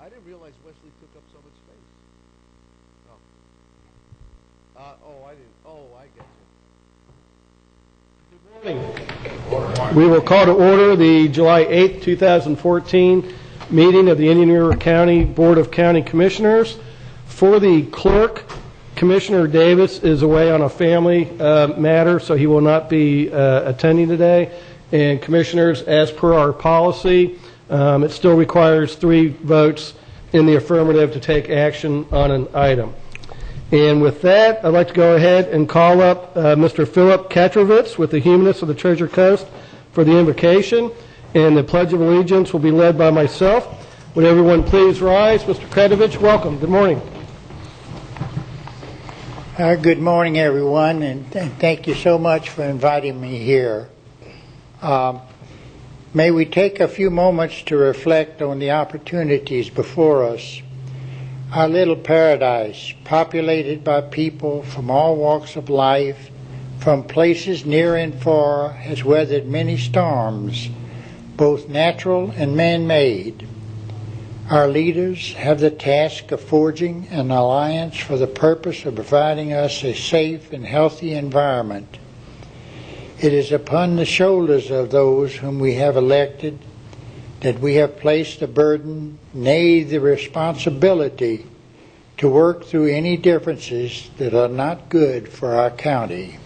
I didn't realize Wesley took up so much space. Oh. I didn't. Oh, I get you. Good morning. We will call to order the July 8th, 2014 meeting of the Indian River County Board of County Commissioners. For the clerk, Commissioner Davis is away on a family matter, so he will not be attending today. And commissioners, as per our policy, it still requires 3 votes in the affirmative to take action on an item. And with that, I'd like to go ahead and call up Mr. Philip Katrovitz with the Humanists of the Treasure Coast for the invocation. And the Pledge of Allegiance will be led by myself. Would everyone please rise? Mr. Katrovitz, welcome. Good morning. Good morning, everyone, and thank you so much for inviting me here. May we take a few moments to reflect on the opportunities before us. Our little paradise, populated by people from all walks of life, from places near and far, has weathered many storms, both natural and man-made. Our leaders have the task of forging an alliance for the purpose of providing us a safe and healthy environment. It is upon the shoulders of those whom we have elected that we have placed the burden, nay, the responsibility, to work through any differences that are not good for our county.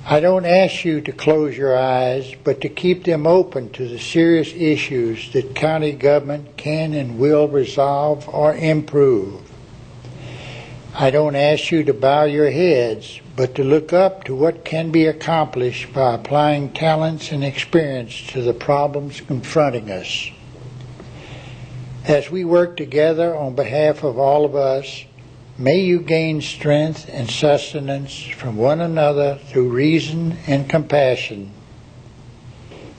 I don't ask you to close your eyes, but to keep them open to the serious issues that county government can and will resolve or improve. I don't ask you to bow your heads, but to look up to what can be accomplished by applying talents and experience to the problems confronting us. As we work together on behalf of all of us, may you gain strength and sustenance from one another through reason and compassion.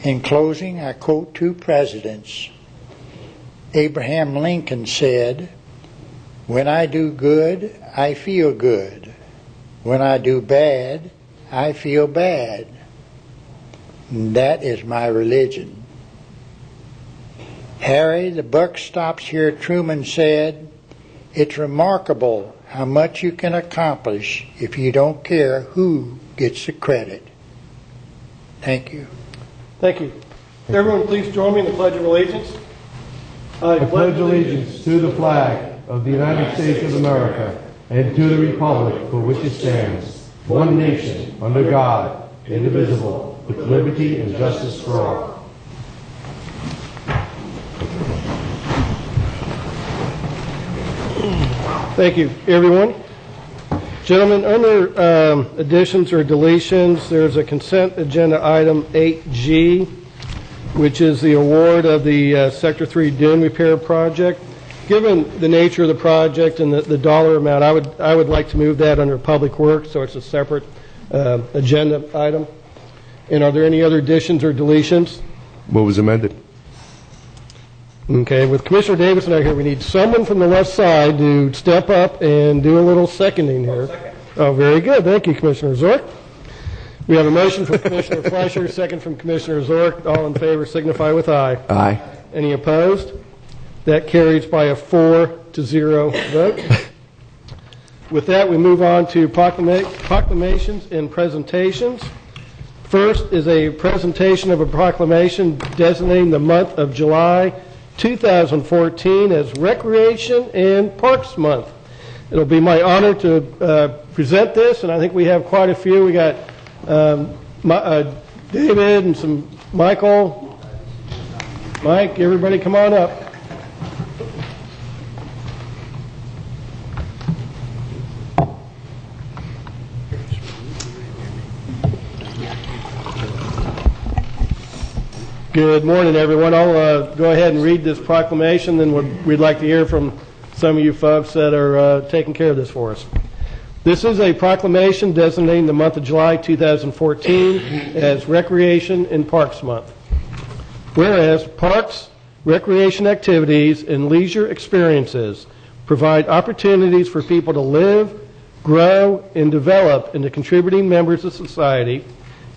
In closing, I quote 2 presidents. Abraham Lincoln said, "When I do good, I feel good. When I do bad, I feel bad. And that is my religion." Harry, the buck stops here, Truman said, "It's remarkable how much you can accomplish if you don't care who gets the credit." Thank you. Thank you. Everyone please join me in the Pledge of Allegiance. I pledge allegiance to the flag of the United States of America and to the republic for which it stands, one nation, under God, indivisible, with liberty and justice for all. Thank you, everyone. Gentlemen, under additions or deletions, there's a consent agenda item 8G, which is the award of the Sector 3 dune repair project. Given the nature of the project and the dollar amount, I would like to move that under Public Works, so it's a separate agenda item. And are there any other additions or deletions? What was amended? Okay, with Commissioner Davis and I here, we need someone from the left side to step up and do a little seconding here. Oh, very good. Thank you, Commissioner Zork. We have a motion from Commissioner Fleischer, second from Commissioner Zork. All in favor signify with aye. Aye. Any opposed? That carries by a 4-0 vote. With that, we move on to proclamations and presentations. First is a presentation of a proclamation designating the month of July 2014 as Recreation and Parks Month. It'll be my honor to present this, and I think we have quite a few. We got David and some Michael. Mike, everybody come on up. Good morning, everyone. I'll go ahead and read this proclamation, then we'd like to hear from some of you folks that are taking care of this for us. This is a proclamation designating the month of July 2014 as Recreation and Parks Month. Whereas parks, recreation activities, and leisure experiences provide opportunities for people to live, grow, and develop into contributing members of society,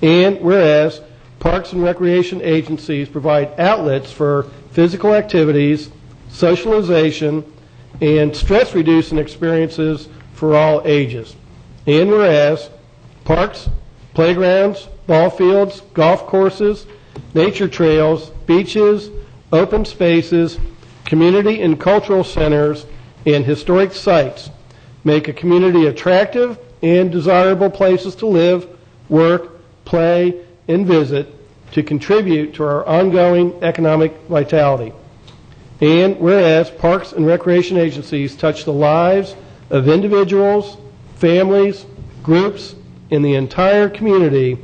and whereas parks and recreation agencies provide outlets for physical activities, socialization, and stress-reducing experiences for all ages. And whereas parks, playgrounds, ball fields, golf courses, nature trails, beaches, open spaces, community and cultural centers, and historic sites make a community attractive and desirable places to live, work, play, and visit to contribute to our ongoing economic vitality. And whereas parks and recreation agencies touch the lives of individuals, families, groups, and the entire community,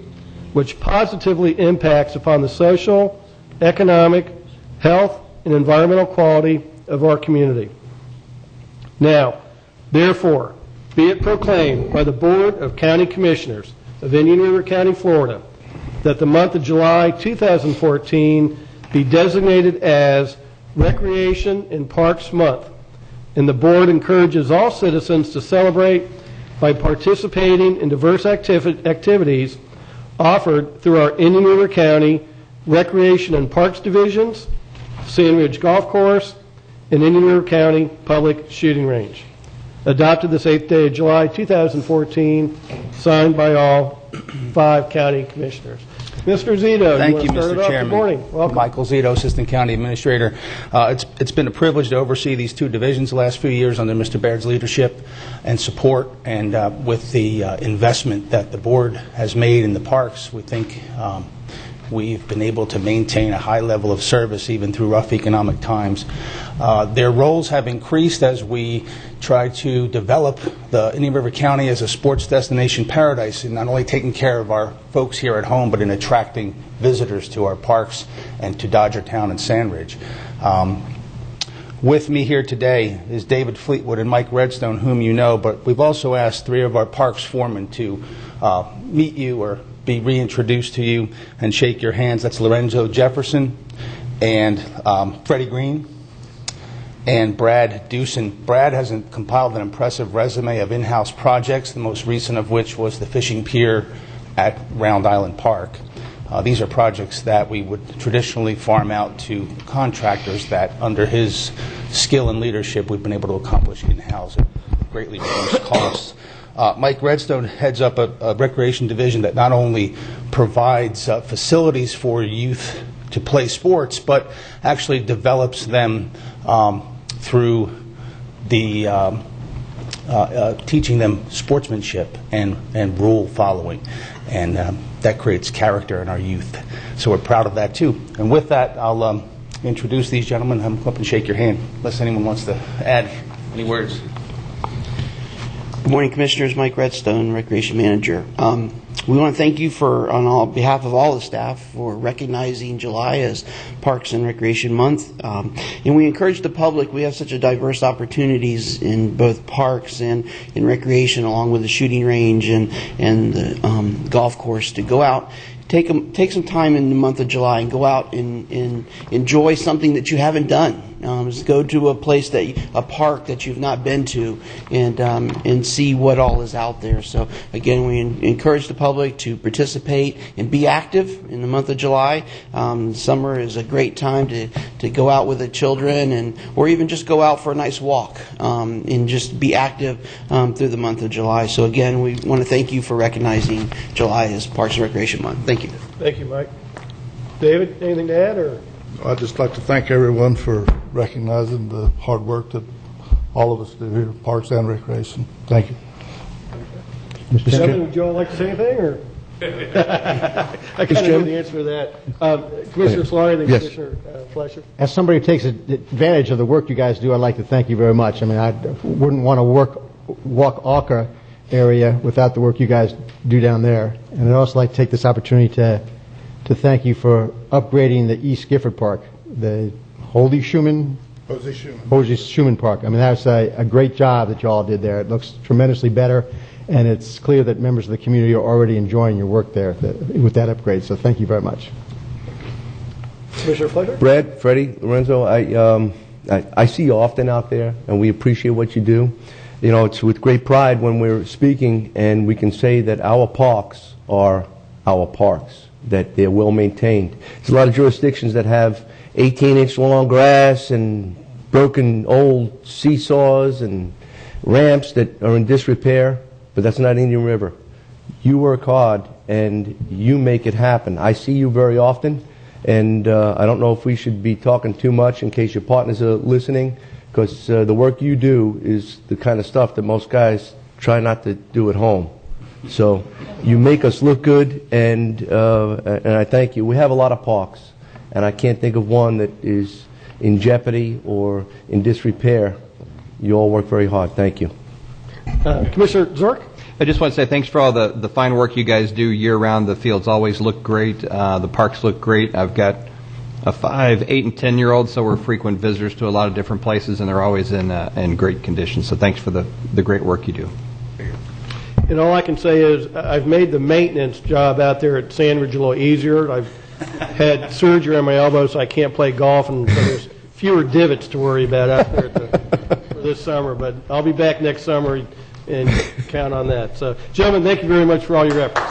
which positively impacts upon the social, economic, health, and environmental quality of our community. Now, therefore, be it proclaimed by the Board of County Commissioners of Indian River County, Florida, that the month of July 2014 be designated as Recreation and Parks Month, and the Board encourages all citizens to celebrate by participating in diverse activities offered through our Indian River County Recreation and Parks Divisions, Sand Ridge Golf Course, and Indian River County Public Shooting Range. Adopted this 8th day of July 2014, signed by all 5 county commissioners. Mr. Zito, Thank you, Mr. Mr. Chairman. Good morning. Welcome. Michael Zito, Assistant County Administrator. It's been a privilege to oversee these 2 divisions the last few years under Mr. Baird's leadership and support, and with the investment that the board has made in the parks, we think we've been able to maintain a high level of service even through rough economic times. Their roles have increased as we try to develop the Indian River County as a sports destination paradise, and not only taking care of our folks here at home, but in attracting visitors to our parks and to Dodgertown and Sandridge. With me here today is David Fleetwood and Mike Redstone, whom you know, but we've also asked 3 of our parks foremen to meet you or be reintroduced to you and shake your hands. That's Lorenzo Jefferson and Freddie Green and Brad Dewson. Brad has compiled an impressive resume of in-house projects, the most recent of which was the fishing pier at Round Island Park. These are projects that we would traditionally farm out to contractors that, under his skill and leadership, we've been able to accomplish in-house at greatly reduced costs. Mike Redstone heads up a recreation division that not only provides facilities for youth to play sports, but actually develops them through the teaching them sportsmanship and rule following, and that creates character in our youth. So we're proud of that too. And with that, I'll introduce these gentlemen. Have them come up and shake your hand, unless anyone wants to add any words. Good morning, Commissioners. Mike Redstone, Recreation Manager. We want to thank you on behalf of all the staff for recognizing July as Parks and Recreation Month. And we encourage the public. We have such a diverse opportunities in both parks and in recreation, along with the shooting range and the golf course, to go out. Take some time in the month of July and go out and enjoy something that you haven't done. Just go to a park that you've not been to, and see what all is out there. So again, we encourage the public to participate and be active in the month of July. Summer is a great time to go out with the children, or even just go out for a nice walk, and just be active through the month of July. So again, we want to thank you for recognizing July as Parks and Recreation Month. Thank you. Thank you, Mike. David, anything to add? Or I'd just like to thank everyone for recognizing the hard work that all of us do here, Parks and Recreation. Thank you. Mr. Chairman, would you all like to say anything? Or I kind of know the answer to that. Commissioner Solari, then Yes. Commissioner Fleischer. As somebody who takes advantage of the work you guys do, I'd like to thank you very much. I mean, I wouldn't want to walk Auker area without the work you guys do down there. And I'd also like to take this opportunity to thank you for upgrading the East Gifford Park, the Jose Schumann Park. I mean, that's a great job that you all did there. It looks tremendously better, and it's clear that members of the community are already enjoying your work there with that upgrade. So thank you very much. Commissioner Fleischer? Brad, Freddie, Lorenzo, I see you often out there, and we appreciate what you do. You know, it's with great pride when we're speaking and we can say that our parks are our parks, that they're well maintained. There's a lot of jurisdictions that have 18-inch long grass and broken old seesaws and ramps that are in disrepair, but that's not Indian River. You work hard and you make it happen. I see you very often, and I don't know if we should be talking too much in case your partners are listening, because the work you do is the kind of stuff that most guys try not to do at home. So you make us look good, and I thank you. We have a lot of parks, and I can't think of one that is in jeopardy or in disrepair. You all work very hard. Thank you. Commissioner Zork? I just want to say thanks for all the fine work you guys do year-round. The fields always look great. The parks look great. I've got a 5, 8, and 10-year-old, so we're frequent visitors to a lot of different places, and they're always in great condition. So thanks for the great work you do. And all I can say is I've made the maintenance job out there at Sandridge a little easier. I've had surgery on my elbow, so I can't play golf, and so there's fewer divots to worry about out there for this summer. But I'll be back next summer, and count on that. So, gentlemen, thank you very much for all your efforts.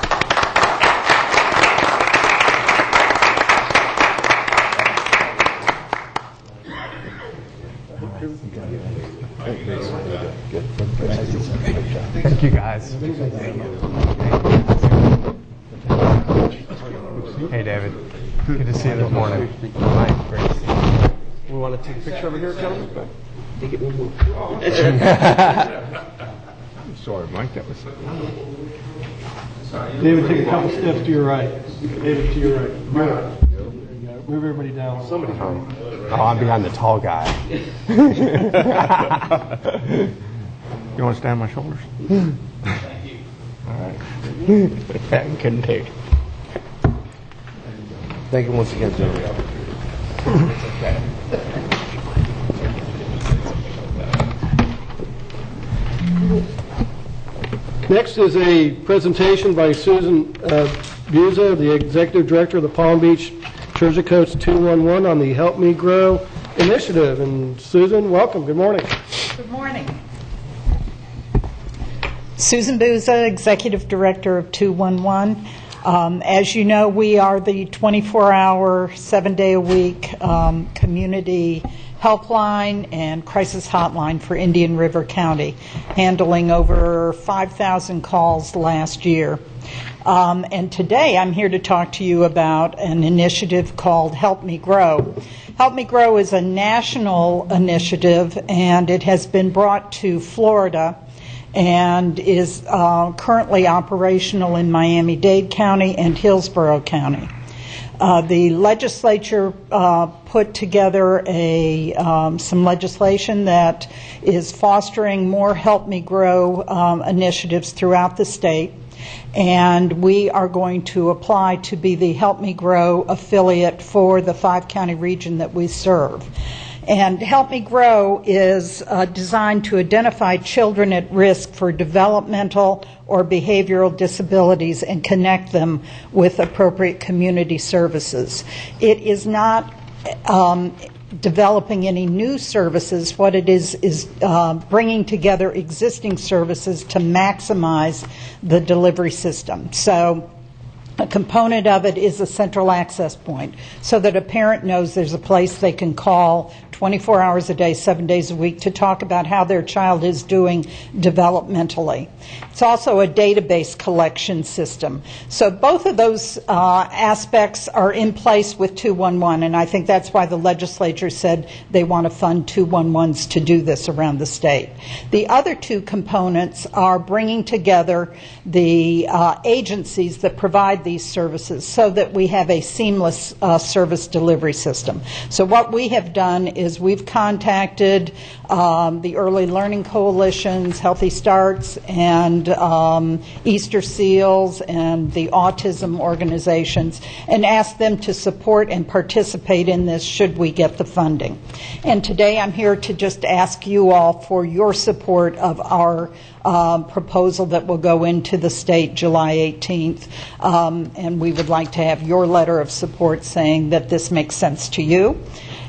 Thank you, guys. Hey, David. Good to see you this morning. Mike, great to see you. We want to take a picture over here, gentlemen? Take it one more. Sorry, Mike, that was... David, take a couple steps to your right. David, to your right. Move everybody down. Somebody's home. Oh, I'm behind the tall guy. You want to stand on my shoulders? Thank you. All right. Couldn't take. Thank you once again, Jerry. Okay. Next is a presentation by Susan Buza, the Executive Director of the Palm Beach Treasure Coast 211 on the Help Me Grow initiative. And Susan, welcome. Good morning. Good morning. Susan Buza, Executive Director of 211. As you know, we are the 24-hour, 7-day-a-week community helpline and crisis hotline for Indian River County, handling over 5,000 calls last year. And today I'm here to talk to you about an initiative called Help Me Grow. Help Me Grow is a national initiative, and it has been brought to Florida and is currently operational in Miami-Dade County and Hillsborough County. The legislature put together some legislation that is fostering more Help Me Grow initiatives throughout the state, and we are going to apply to be the Help Me Grow affiliate for the 5-county region that we serve. And Help Me Grow is designed to identify children at risk for developmental or behavioral disabilities and connect them with appropriate community services. It is not developing any new services. What it is bringing together existing services to maximize the delivery system. So a component of it is a central access point, so that a parent knows there's a place they can call 24 hours a day, 7 days a week to talk about how their child is doing developmentally. It's also a database collection system. So both of those aspects are in place with 211, and I think that's why the legislature said they want to fund 211s to do this around the state. The other two components are bringing together the agencies that provide these services so that we have a seamless service delivery system. So what we have done is we've contacted the Early Learning Coalitions, Healthy Starts, and Easter Seals, and the autism organizations, and asked them to support and participate in this should we get the funding. And today I'm here to just ask you all for your support of our proposal that will go into the state July 18th. And we would like to have your letter of support saying that this makes sense to you,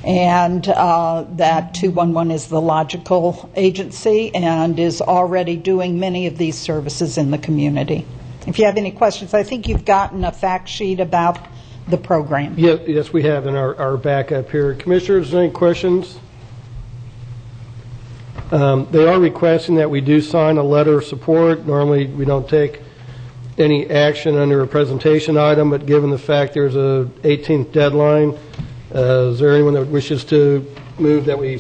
and that 211 is the logical agency and is already doing many of these services in the community. If you have any questions, I think you've gotten a fact sheet about the program. Yes, we have in our backup here. Commissioners, any questions? They are requesting that we do sign a letter of support. Normally, we don't take any action under a presentation item, but given the fact there's a 18th deadline, is there anyone that wishes to move that we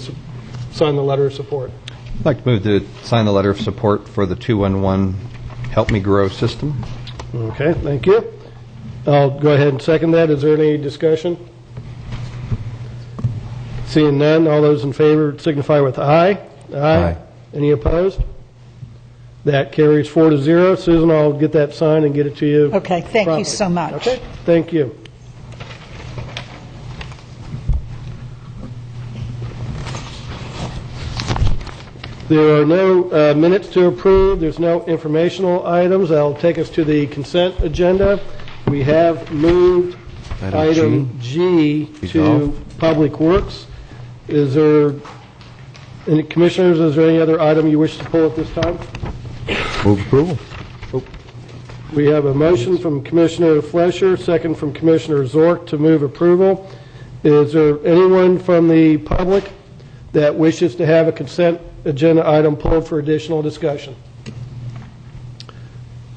sign the letter of support? I'd like to move to sign the letter of support for the 211 Help Me Grow system. Okay, thank you. I'll go ahead and second that. Is there any discussion? Seeing none, all those in favor signify with aye. Aye. Any opposed? That carries 4-0. Susan, I'll get that signed and get it to you. Okay, thank promptly. you so much. Okay, thank you. There are no minutes to approve. There's no informational items. That'll take us to the consent agenda. We have moved item G to Public Works. Is there any commissioners? Is there any other item you wish to pull at this time? Move approval. We have a motion from Commissioner Flesher, second from Commissioner Zork to move approval. Is there anyone from the public that wishes to have a consent agenda item pulled for additional discussion?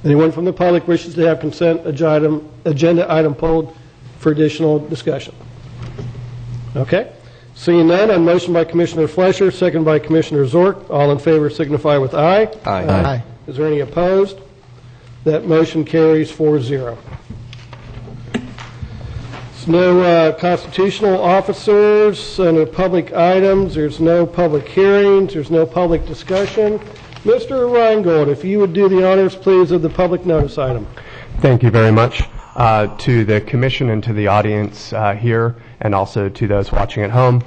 Anyone from the public wishes to have consent agenda item pulled for additional discussion? Okay. Seeing none, on motion by Commissioner Flesher, second by Commissioner Zork. All in favor signify with aye. Aye. Aye. Is there any opposed? That motion carries 4-0. There's no constitutional officers, no public items, there's no public hearings, there's no public discussion. Mr. Reingold, if you would do the honors, please, of the public notice item. Thank you very much to the commission and to the audience here, and also to those watching at home.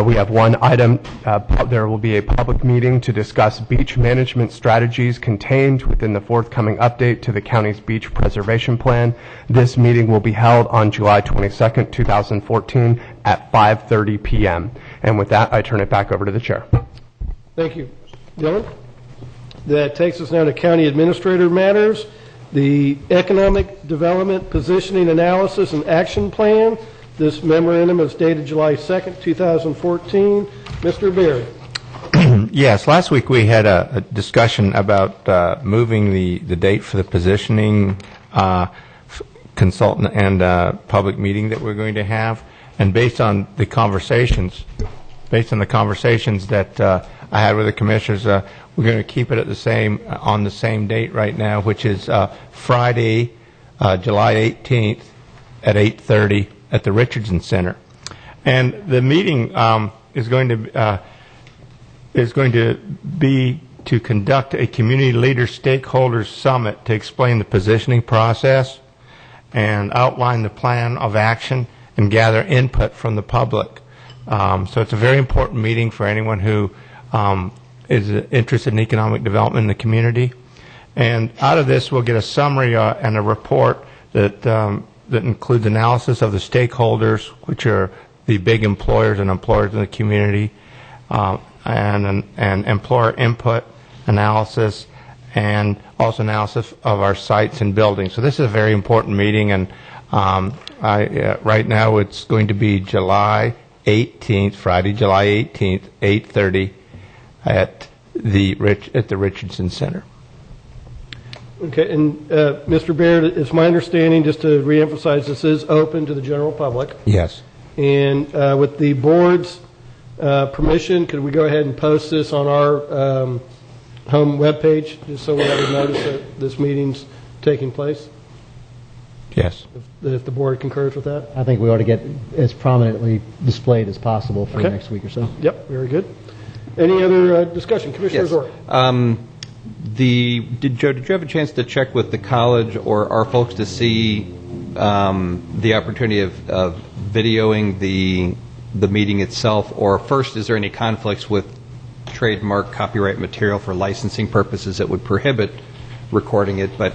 We have one item. There will be a public meeting to discuss beach management strategies contained within the forthcoming update to the county's beach preservation plan. This meeting will be held on July 22nd, 2014 at 5:30 p.m. And with that, I turn it back over to the chair. Thank you. Dylan? That takes us now to county administrator matters. The Economic Development Positioning Analysis and Action Plan. This memorandum is dated July 2nd, 2014. Mr. Beard. Yes, last week we had a discussion about moving the date for the positioning consultant and public meeting that we're going to have. And based on the conversations that I had with the commissioners, we're going to keep it at on the same date right now, which is Friday, July 18th at 8:30 at the Richardson Center. And the meeting is going to be to conduct a community leader stakeholders summit to explain the positioning process and outline the plan of action and gather input from the public. So it's a very important meeting for anyone who is interested in economic development in the community. And out of this, we'll get a summary and a report that includes analysis of the stakeholders, which are the big employers and employers in the community, and employer input analysis, and also analysis of our sites and buildings. So this is a very important meeting, and right now it's going to be July 18th, Friday, July 18th, 8:30 at the Richardson Center. Okay, and Mr. Baird, it's my understanding, just to reemphasize, this is open to the general public. Yes. And with the board's permission, could we go ahead and post this on our home webpage, just so we have a notice that this meeting's taking place? Yes. If the board concurs with that? I think we ought to get as prominently displayed as possible for the next week or so. Yep, very good. Any other discussion? Commissioner Zork. Did you have a chance to check with the college or our folks to see the opportunity of videoing the meeting itself? Or first, is there any conflicts with trademark copyright material for licensing purposes that would prohibit recording it? But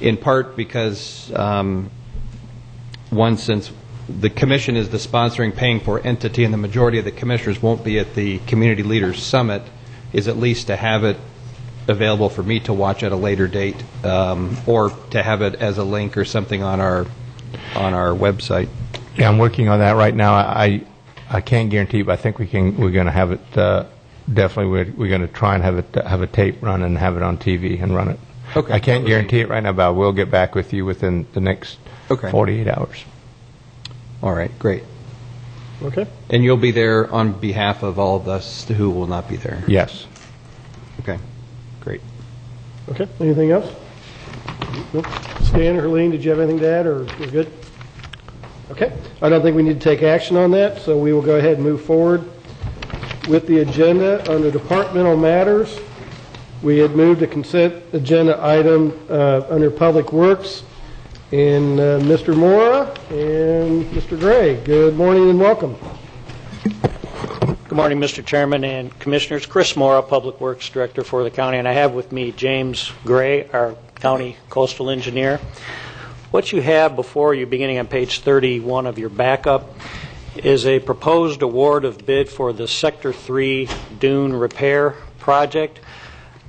in part because, one, since the commission is the sponsoring, paying for entity and the majority of the commissioners won't be at the Community Leaders Summit, is at least to have it available for me to watch at a later date, or to have it as a link or something on our website. Yeah, I'm working on that right now. I can't guarantee, but I think we're going to have it definitely we're going to try and have a tape run and have it on TV and run it. Okay. I can't guarantee it right now, but we'll get back with you within the next 48 hours. All right, great. Okay. And you'll be there on behalf of all of us who will not be there? Yes. Okay, great. Okay, anything else? Nope. Stan or Helene, did you have anything to add, or you're good? Okay, I don't think we need to take action on that, so we will go ahead and move forward with the agenda. Under departmental matters, we had moved a consent agenda item under Public Works, and Mr. Mora and Mr. Gray. Good morning and welcome. Good morning, Mr. Chairman and Commissioners. Chris Mora, Public Works Director for the county, and I have with me James Gray, our county coastal engineer. What you have before you, beginning on page 31 of your backup, is a proposed award of bid for the Sector 3 dune repair project.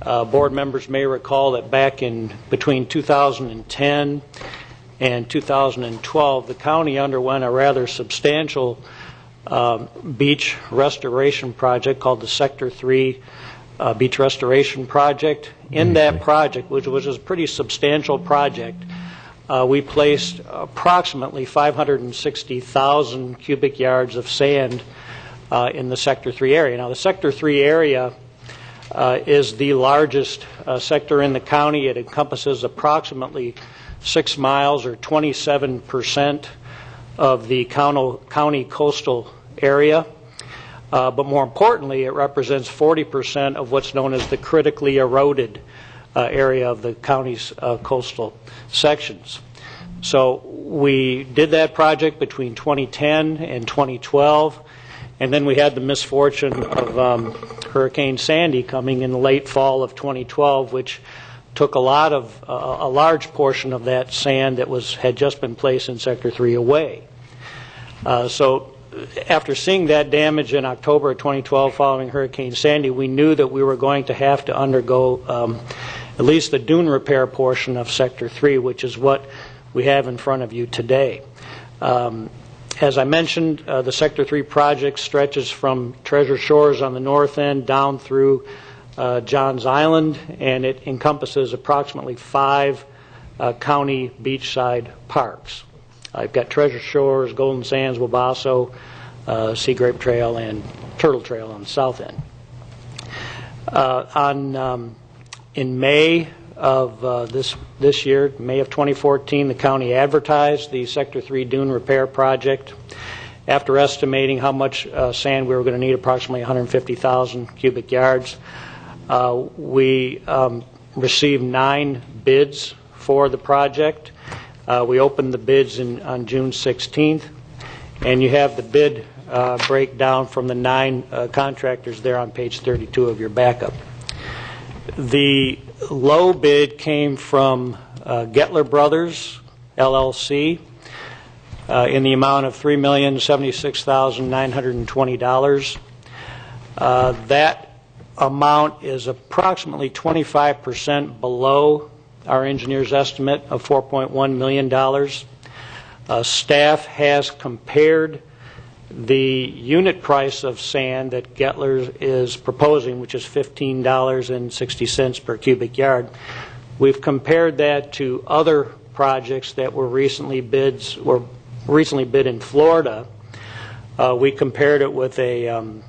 Board members may recall that back in between 2010 and 2012, the county underwent a rather substantial beach restoration project called the Sector 3 Beach Restoration Project. In that project, which was a pretty substantial project, we placed approximately 560,000 cubic yards of sand in the Sector 3 area. Now, the Sector 3 area is the largest sector in the county. It encompasses approximately 6 miles, or 27% of the county coastal area. But more importantly, it represents 40% of what's known as the critically eroded area of the county's coastal sections. So we did that project between 2010 and 2012, and then we had the misfortune of Hurricane Sandy coming in the late fall of 2012, which took a large portion of that sand that had just been placed in Sector 3 away. So after seeing that damage in October of 2012 following Hurricane Sandy, we knew that we were going to have to undergo at least the dune repair portion of Sector 3, which is what we have in front of you today. As I mentioned, the Sector 3 project stretches from Treasure Shores on the north end down through Johns Island, and it encompasses approximately 5 county beachside parks. I've got Treasure Shores, Golden Sands, Wabasso, Sea Grape Trail, and Turtle Trail on the south end. In May of this year, May of 2014, the county advertised the Sector 3 dune repair project. After estimating how much sand we were going to need, approximately 150,000 cubic yards, we received 9 bids for the project. We opened the bids on June 16th, and you have the bid breakdown from the 9 contractors there on page 32 of your backup. The low bid came from Gettler Brothers, LLC, in the amount of $3,076,920. That amount is approximately 25% below our engineer's estimate of $4.1 million. Staff has compared the unit price of sand that Gettler is proposing, which is $15.60 per cubic yard. We've compared that to other projects that were recently bid in Florida. We compared it with a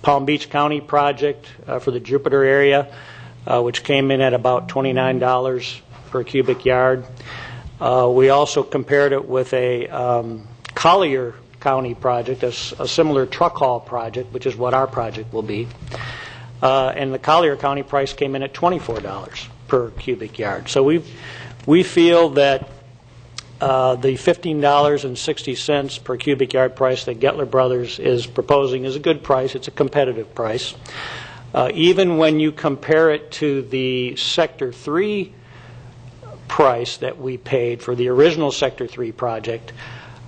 Palm Beach County project for the Jupiter area, which came in at about $29 per cubic yard. We also compared it with a Collier County project, a similar truck haul project, which is what our project will be. And the Collier County price came in at $24 per cubic yard. So we feel that the $15.60 per cubic yard price that Gettler Brothers is proposing is a good price. It's a competitive price. Even when you compare it to the Sector 3 price that we paid for the original Sector 3 project,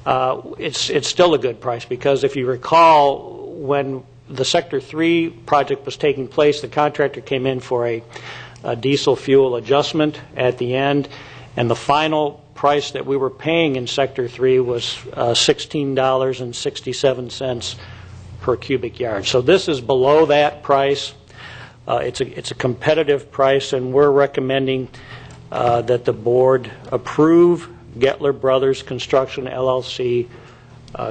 it's still a good price, because if you recall, when the Sector 3 project was taking place, the contractor came in for a diesel fuel adjustment at the end, and the final price that we were paying in Sector 3 was $16.67 per cubic yard. So this is below that price. It's a competitive price, and we're recommending that the board approve Gettler Brothers Construction LLC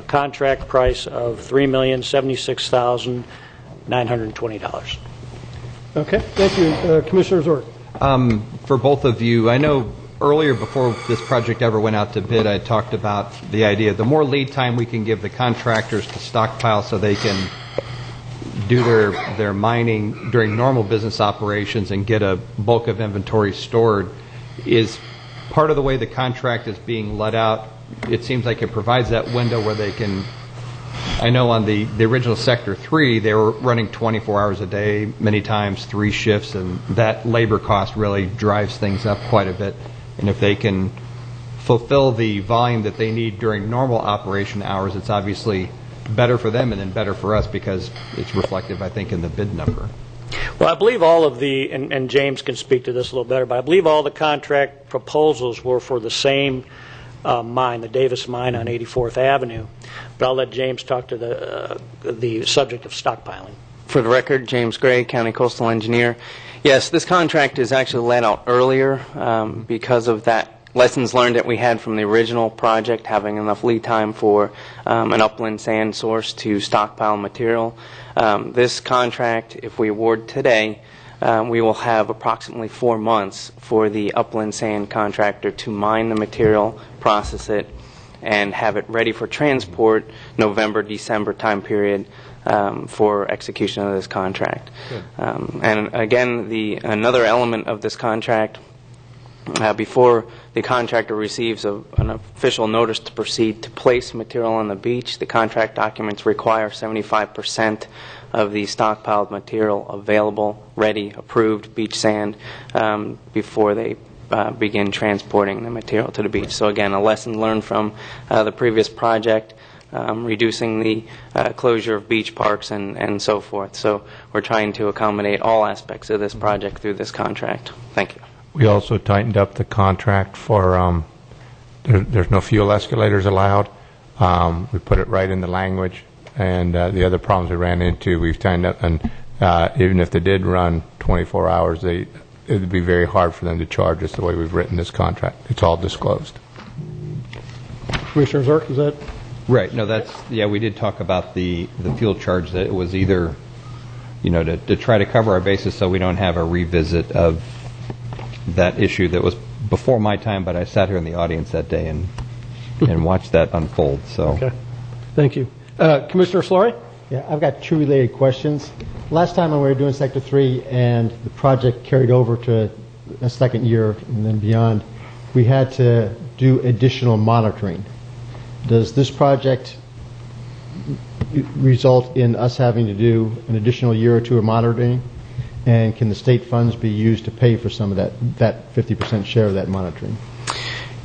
contract price of $3,076,920. Okay, thank you. Commissioner Zork. For both of you, I know earlier before this project ever went out to bid, I talked about the idea the more lead time we can give the contractors to stockpile so they can do their mining during normal business operations and get a bulk of inventory stored is part of the way the contract is being let out. It seems like it provides that window where they can, I know on the original Sector 3, they were running 24 hours a day, many times 3 shifts, and that labor cost really drives things up quite a bit. And if they can fulfill the volume that they need during normal operation hours, it's obviously better for them and then better for us because it's reflective, I think, in the bid number. Well, I believe all of the, and James can speak to this a little better, but I believe all the contract proposals were for the same mine, the Davis mine on 84th Avenue. But I'll let James talk to the subject of stockpiling. For the record, James Gray, County Coastal Engineer. Yes, this contract is actually let out earlier because of that lessons learned that we had from the original project, having enough lead time for an upland sand source to stockpile material. This contract, if we award today, we will have approximately 4 months for the upland sand contractor to mine the material, process it, and have it ready for transport November, December time period for execution of this contract. And again, another element of this contract, before the contractor receives an official notice to proceed to place material on the beach, the contract documents require 75% of the stockpiled material available, ready, approved beach sand before they begin transporting the material to the beach. So again, a lesson learned from the previous project, reducing the closure of beach parks and so forth. So we're trying to accommodate all aspects of this project through this contract. Thank you. We also tightened up the contract for, there's no fuel escalators allowed. We put it right in the language, and the other problems we ran into, we've tightened up, and even if they did run 24 hours, it would be very hard for them to charge us the way we've written this contract. It's all disclosed. Commissioner Zork, is that? Right. No, that's, yeah, we did talk about the fuel charge, that it was either, to try to cover our bases so we don't have a revisit of that issue that was before my time, but I sat here in the audience that day and watched that unfold. So, okay, thank you, Commissioner Solari. Yeah, I've got 2 related questions. Last time when we were doing Sector 3 and the project carried over to a second year and then beyond, we had to do additional monitoring. Does this project result in us having to do an additional year or 2 of monitoring? And can the state funds be used to pay for some of that 50% share of that monitoring?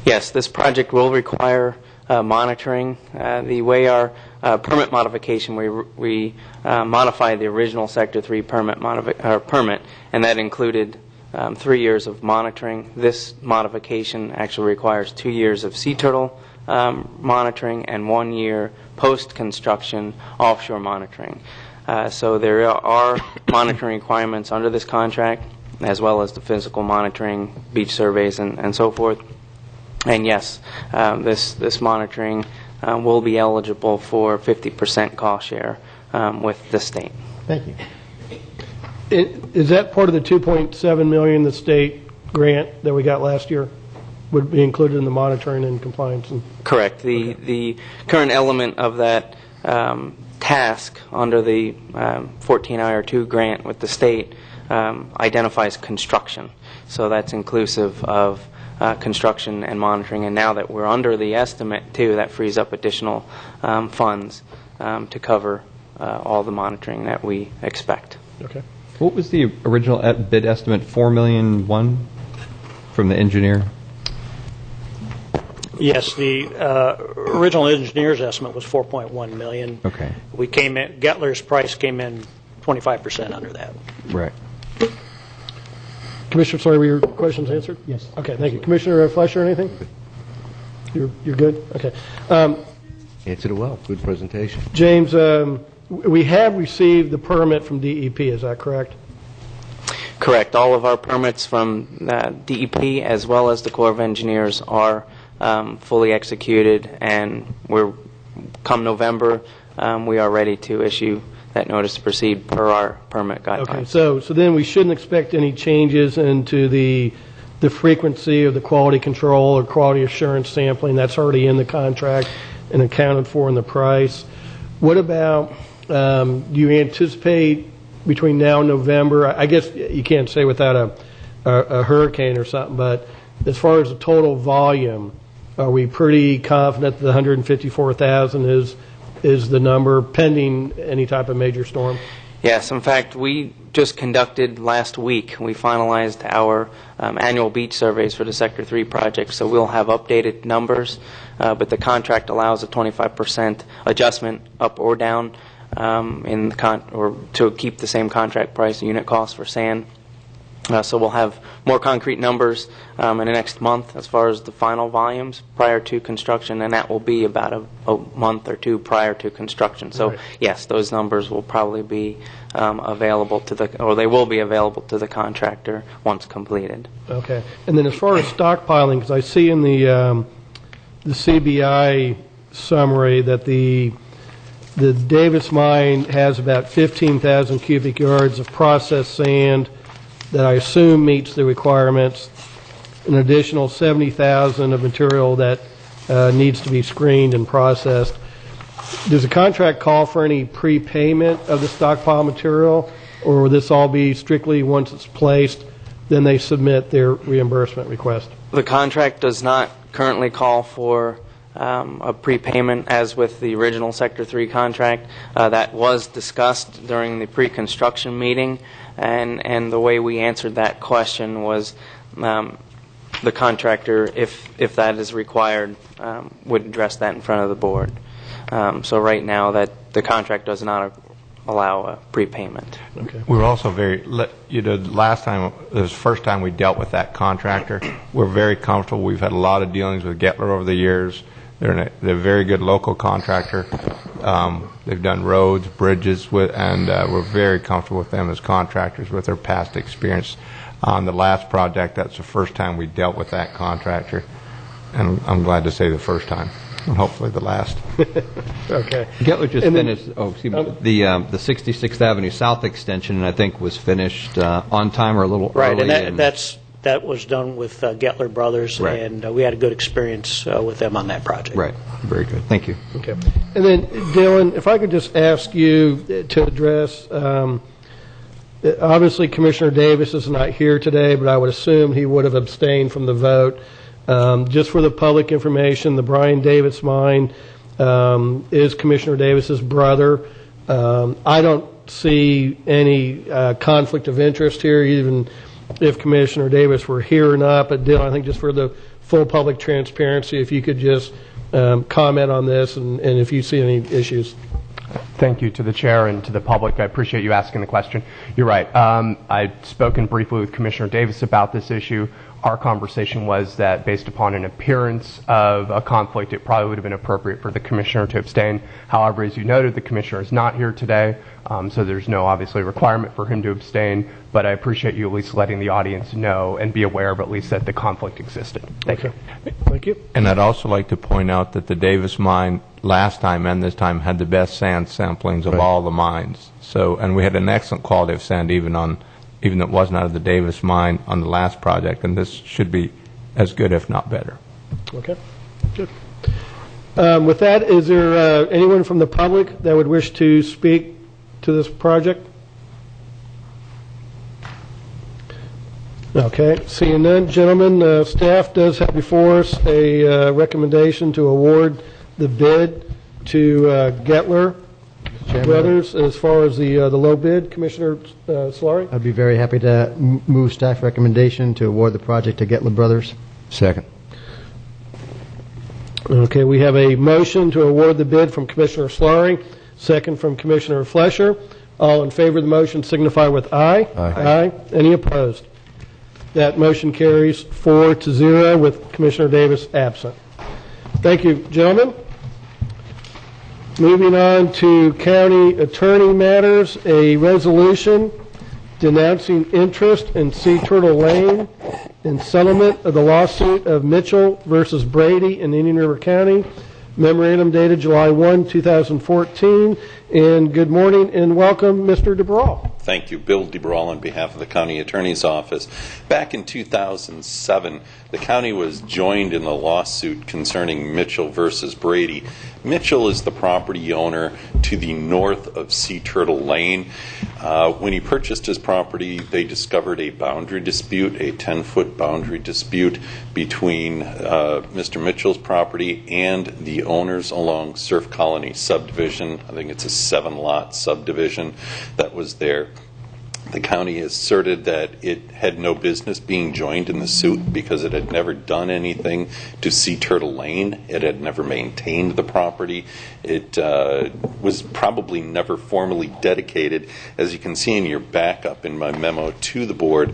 Yes, this project will require monitoring. The way our permit modification, we modified the original Sector 3 permit, and that included 3 years of monitoring. This modification actually requires 2 years of sea turtle monitoring and 1 year post-construction offshore monitoring. So there are monitoring requirements under this contract, as well as the physical monitoring, beach surveys, and so forth. And yes, this monitoring will be eligible for 50% cost share with the state. Thank you. Is that part of the $2.7 million the state grant that we got last year? Would be included in the monitoring and compliance? Correct. The current element of that task under the 14IR2 grant with the state identifies construction. So that's inclusive of construction and monitoring. And now that we're under the estimate, too, that frees up additional funds to cover all the monitoring that we expect. Okay. What was the original bid estimate? $4 million from the engineer? Yes, the original engineer's estimate was $4.1 million. Okay. We came in, Gettler's price came in 25% under that. Right. Commissioner, sorry, were your questions answered? Yes. Okay, thank you. Commissioner Fleischer, anything? You're good? Okay. Answered it well. Good presentation. James, we have received the permit from DEP, is that correct? Correct. All of our permits from DEP as well as the Corps of Engineers are fully executed, and come November, we are ready to issue that notice to proceed per our permit guidelines. Okay, so then we shouldn't expect any changes into the frequency of the quality control or quality assurance sampling. That's already in the contract and accounted for in the price. What about, do you anticipate between now and November, I guess you can't say without a hurricane or something, but as far as the total volume, are we pretty confident that the 154,000 is the number pending any type of major storm? Yes, in fact, we just conducted last week, we finalized our annual beach surveys for the Sector 3 project, so we'll have updated numbers, but the contract allows a 25% adjustment up or down in the or to keep the same contract price unit cost for sand. So we'll have more concrete numbers in the next month as far as the final volumes prior to construction, and that will be about a month or two prior to construction. So right. Yes, those numbers will probably be available to they will be available to the contractor once completed. Okay. And then as far as stockpiling, because I see in the CBI summary that the Davis mine has about 15,000 cubic yards of processed sand that I assume meets the requirements, an additional 70,000 of material that needs to be screened and processed. Does the contract call for any prepayment of the stockpile material, or will this all be strictly once it's placed, then they submit their reimbursement request? The contract does not currently call for a prepayment as with the original Sector 3 contract. That was discussed during the pre-construction meeting, and the way we answered that question was the contractor, if that is required, would address that in front of the board. So right now that the contract does not allow a prepayment. Okay. We were also last time, it was the first time we dealt with that contractor. We're very comfortable. We've had a lot of dealings with Gettler over the years. They're a very good local contractor. They've done roads, bridges, and we're very comfortable with them as contractors with their past experience. On the last project, that's the first time we dealt with that contractor, and I'm glad to say the first time, and hopefully the last. Okay. Gettler just finished the 66th Avenue South extension, and I think was finished on time or a little early. Right, and that was done with Gettler Brothers, right. And we had a good experience with them on that project. Right. Very good. Thank you. Okay. And then, Dylan, if I could just ask you to address, obviously Commissioner Davis is not here today, but I would assume he would have abstained from the vote. Just for the public information, the Brian Davis mine is Commissioner Davis's brother. I don't see any conflict of interest here, even if Commissioner Davis were here or not. But Dylan, I think just for the full public transparency, if you could just comment on this and if you see any issues. Thank you to the chair and to the public. I appreciate you asking the question. You're right. I'd spoken briefly with Commissioner Davis about this issue. Our conversation was that based upon an appearance of a conflict, it probably would have been appropriate for the commissioner to abstain. However, as you noted, the commissioner is not here today, so there's no obviously requirement for him to abstain, but I appreciate you at least letting the audience know and be aware of at least that the conflict existed. Thank you. Thank you. And I'd also like to point out that the Davis mine last time and this time had the best sand samplings of all the mines. So, and we had an excellent quality of sand even though it wasn't out of the Davis mine on the last project, and this should be as good, if not better. Okay, good. With that, is there anyone from the public that would wish to speak to this project? Okay, seeing none, gentlemen, staff does have before us a recommendation to award the bid to Gettler Brothers as far as the low bid. Commissioner Solari? I'd be very happy to move staff recommendation to award the project to Gettler Brothers. Second. Okay, we have a motion to award the bid from Commissioner Solari, second from Commissioner Flesher. All in favor of the motion signify with aye. Aye. Any opposed? That motion carries 4-0 with Commissioner Davis absent. Thank you, gentlemen. Moving on to county attorney matters, a resolution denouncing interest in Sea Turtle Lane and settlement of the lawsuit of Mitchell versus Brady in Indian River County. Memorandum dated July 1, 2014. And good morning and welcome, Mr. DeBrawl. Thank you. Bill DeBrawl on behalf of the County Attorney's Office. Back in 2007, the county was joined in the lawsuit concerning Mitchell versus Brady. Mitchell is the property owner to the north of Sea Turtle Lane. When he purchased his property, they discovered a boundary dispute, a 10-foot boundary dispute between Mr. Mitchell's property and the owners along Surf Colony subdivision. I think it's a 7-lot subdivision that was there. The county asserted that it had no business being joined in the suit because it had never done anything to Sea Turtle Lane. It had never maintained the property. It was probably never formally dedicated. As you can see in your backup in my memo to the board,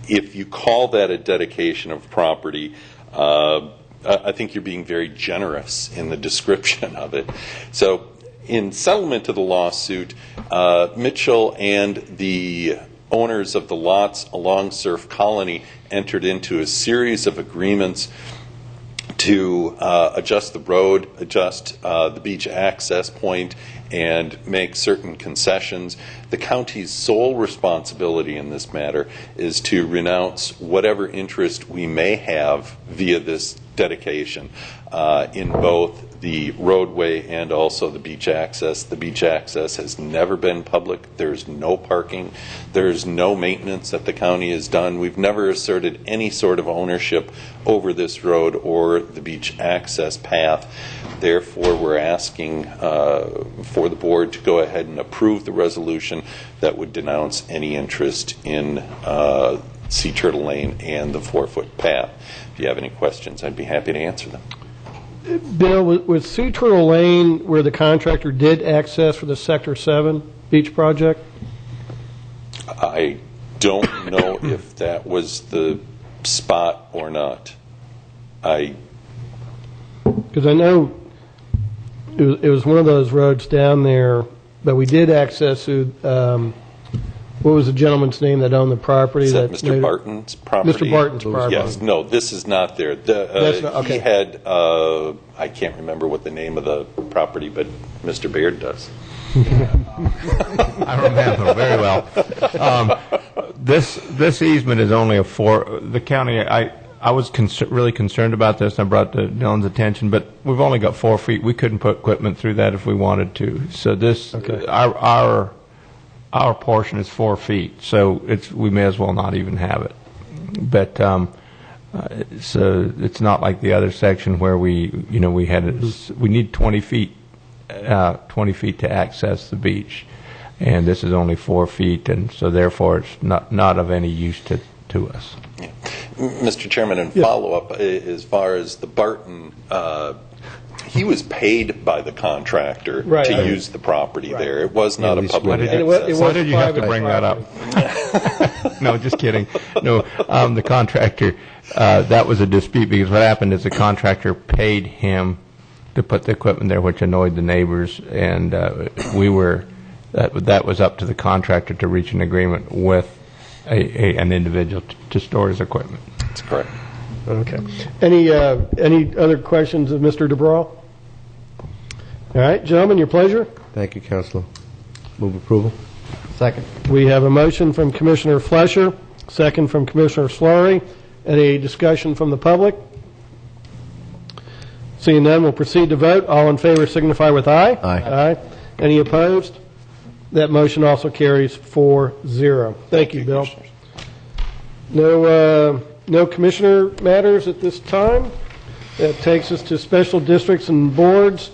if you call that a dedication of property, I think you're being very generous in the description of it. So in settlement of the lawsuit, Mitchell and the owners of the lots along Surf Colony entered into a series of agreements to adjust the road, adjust the beach access point, and make certain concessions. The county's sole responsibility in this matter is to renounce whatever interest we may have via this dedication in both the roadway and also the beach access. The beach access has never been public. There's no parking. There's no maintenance that the county has done. We've never asserted any sort of ownership over this road or the beach access path. Therefore, we're asking for the board to go ahead and approve the resolution that would denounce any interest in Sea Turtle Lane and the 4-foot path. If you have any questions, I'd be happy to answer them. Bill, was Sea Turtle Lane where the contractor did access for the Sector 7 beach project? I don't know if that was the spot or not. Because I know it was one of those roads down there, but we did access through, what was the gentleman's name that owned the property? Is that Mr. Barton's property? Mr. Barton's property. Yes. No, this is not there. That's not, okay. He had, I can't remember what the name of the property, but Mr. Baird does. I remember very well. This easement is only the county, I was really concerned about this, and I brought to Dylan's attention, but we've only got 4 feet. We couldn't put equipment through that if we wanted to. So this, okay. Our portion is 4 feet, so we may as well not even have it. But so it's not like the other section where we need 20 feet to access the beach, and this is only 4 feet, and so therefore it's not of any use to us. Yeah. Mr. Chairman, in follow-up, as far as the Barton, he was paid by the contractor to use the property there. It was not a public access. Why did you have to bring that up? No, just kidding. No, the contractor, that was a dispute because what happened is the contractor paid him to put the equipment there, which annoyed the neighbors, and that was up to the contractor to reach an agreement with an individual to store his equipment. That's correct. Okay. Any other questions of Mr. DeBrawl? All right, gentlemen, your pleasure. Thank you, Councilor. Move approval. Second. We have a motion from Commissioner Flesher, second from Commissioner Slurry. Any discussion from the public? Seeing none, we'll proceed to vote. All in favor signify with aye. Aye. Aye. Any opposed? That motion also carries 4-0. Thank you, Bill. No commissioner matters at this time. That takes us to special districts and boards.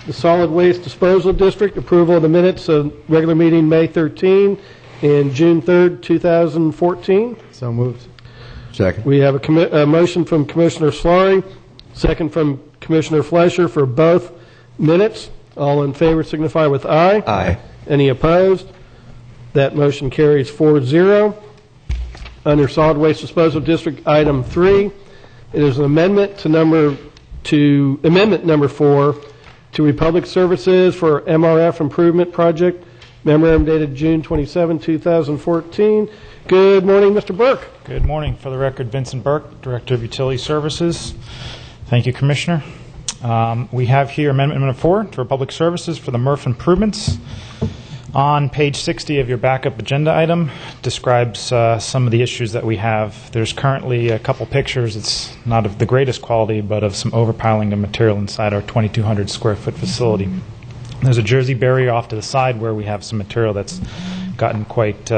The Solid Waste Disposal District, approval of the minutes of regular meeting May 13 and June 3rd, 2014. So moved. Second. We have a motion from Commissioner Slurry, second from Commissioner Flesher for both minutes. All in favor signify with aye. Aye. Any opposed? That motion carries 4-0. Under Solid Waste Disposal District, item 3, it is an amendment to amendment number 4 to Republic Services for MRF Improvement Project, memorandum dated June 27, 2014. Good morning, Mr. Burke. Good morning. For the record, Vincent Burke, Director of Utility Services. Thank you, Commissioner. We have here Amendment Number 4 to Republic Services for the MRF improvements. On page 60 of your backup agenda item describes some of the issues that we have. There's currently a couple pictures. It's not of the greatest quality, but of some overpiling of material inside our 2,200 square foot facility. There's a Jersey barrier off to the side where we have some material that's gotten quite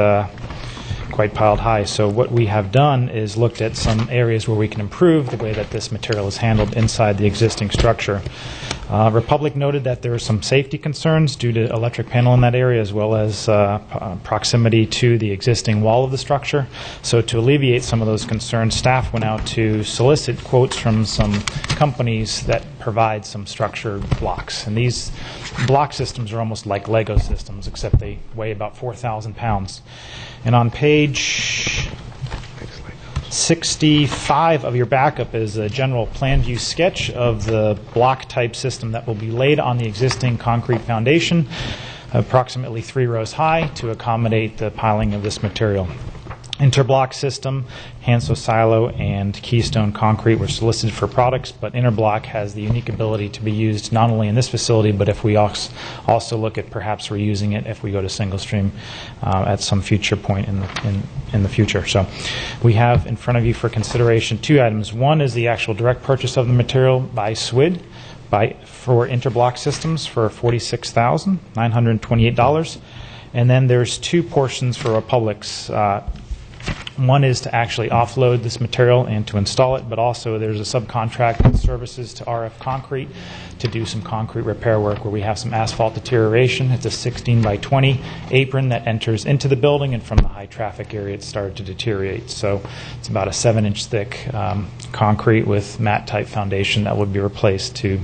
piled high. So what we have done is looked at some areas where we can improve the way that this material is handled inside the existing structure. Republic noted that there are some safety concerns due to electric panel in that area, as well as proximity to the existing wall of the structure. So to alleviate some of those concerns, staff went out to solicit quotes from some companies that provide some structured blocks. And these block systems are almost like Lego systems, except they weigh about 4,000 pounds. And on page 65 of your backup is a general plan view sketch of the block type system that will be laid on the existing concrete foundation, approximately 3 rows high, to accommodate the piling of this material. Interblock system, Hanso silo, and Keystone concrete were solicited for products, but Interblock has the unique ability to be used not only in this facility, but if we also look at perhaps reusing it if we go to single stream at some future point in the future. So we have in front of you for consideration 2 items. One is the actual direct purchase of the material by SWID for Interblock systems for $46,928. And then there's 2 portions for Republic's. One is to actually offload this material and to install it, but also there's a subcontract services to RF Concrete to do some concrete repair work where we have some asphalt deterioration. It's a 16 by 20 apron that enters into the building, and from the high traffic area it started to deteriorate. So it's about a 7-inch thick concrete with mat type foundation that would be replaced to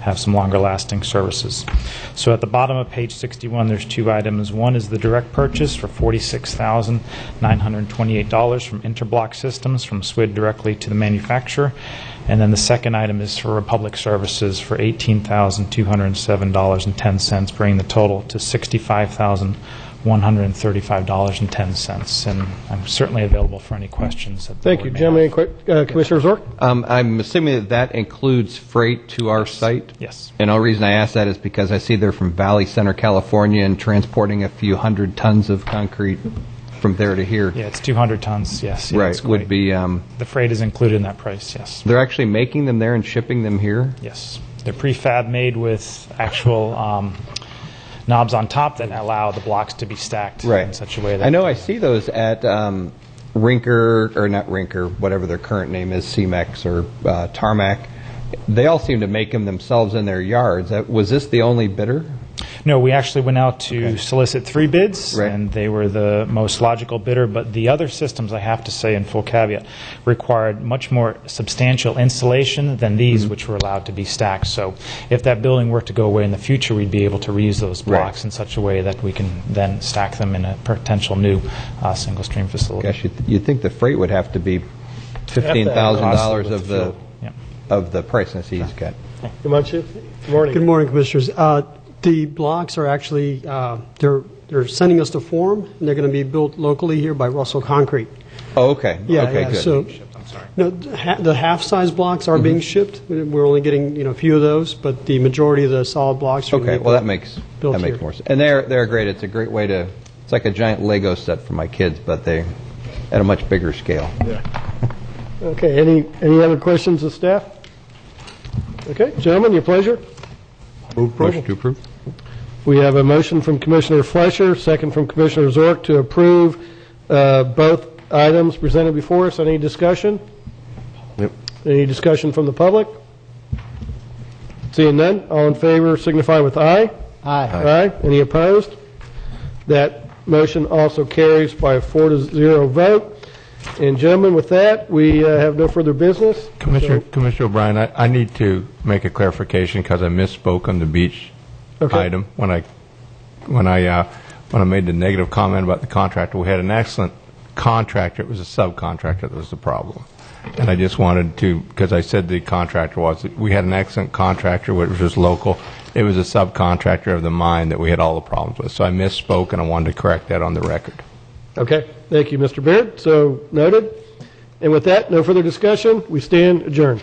have some longer lasting services. So at the bottom of page 61 there's 2 items. One is the direct purchase for $46,928 from Interblock Systems from SWID directly to the manufacturer. And then the second item is for Republic Services for $18,207.10, bringing the total to $65,135.10. And I'm certainly available for any questions. Thank you, Jim. Any Commissioner Zork? I'm assuming that includes freight to our site? Yes. And the only reason I ask that is because I see they're from Valley Center, California, and transporting a few hundred tons of concrete from there to here. Yeah, it's 200 tons, yes. Yeah, right, would be... the freight is included in that price, yes. They're actually making them there and shipping them here? Yes. They're prefab made with actual knobs on top that allow the blocks to be stacked in such a way that... I know I see those at Rinker, or not Rinker, whatever their current name is, CMEX or Tarmac. They all seem to make them themselves in their yards. Was this the only bidder? No, we actually went out to solicit 3 bids, and they were the most logical bidder. But the other systems, I have to say, in full caveat, required much more substantial installation than these, which were allowed to be stacked. So if that building were to go away in the future, we'd be able to reuse those blocks in such a way that we can then stack them in a potential new single-stream facility. Gosh, you'd think the freight would have to be $15,000 of the price I see he's got. Good morning. Good morning, Commissioners. The blocks are actually, they're sending us the form, and they're going to be built locally here by Russell Concrete. Oh, okay. Yeah, okay, good. So, no, the half-size blocks are being shipped. We're only getting a few of those, but the majority of the solid blocks are okay. Well, that makes more sense. And they're great. It's a great way to. It's like a giant Lego set for my kids, but they at a much bigger scale. Yeah. Okay. Any other questions of staff? Okay, gentlemen, your pleasure. Motion to approve. We have a motion from Commissioner Fleischer, second from Commissioner Zork to approve both items presented before us. Any discussion? Yep. Any discussion from the public? Seeing none, all in favor signify with aye. Aye. Aye. Any opposed? That motion also carries by a 4-0 vote. And gentlemen, with that, we have no further business. Commissioner O'Brien, I need to make a clarification because I misspoke on the beach item when I made the negative comment about the contractor. We had an excellent contractor. It was a subcontractor that was the problem. And I just wanted to, because I said the contractor we had an excellent contractor, which was local. It was a subcontractor of the mine that we had all the problems with. So I misspoke, and I wanted to correct that on the record. Okay, thank you, Mr. Beard. So noted. And with that, no further discussion. We stand adjourned.